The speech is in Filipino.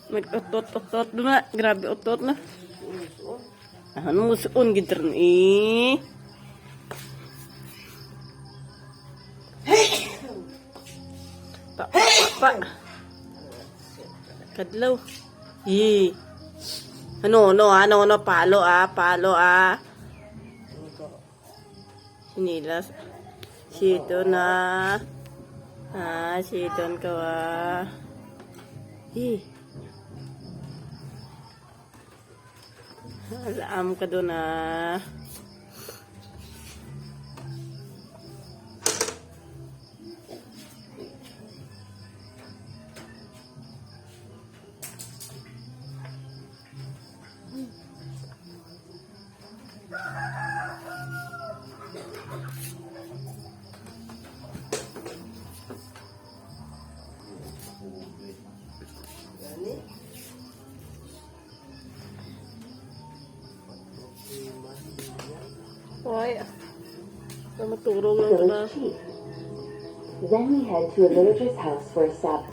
Mag-utot-utot na. Grabe utot na. Ano musuon gitu ni. Pa. Kadlaw. Ano, palo ah. Sinilas. Sito na. Siton ka alam ka doon Hoy, matulog lang na. Then we head to a villager's house for a supper.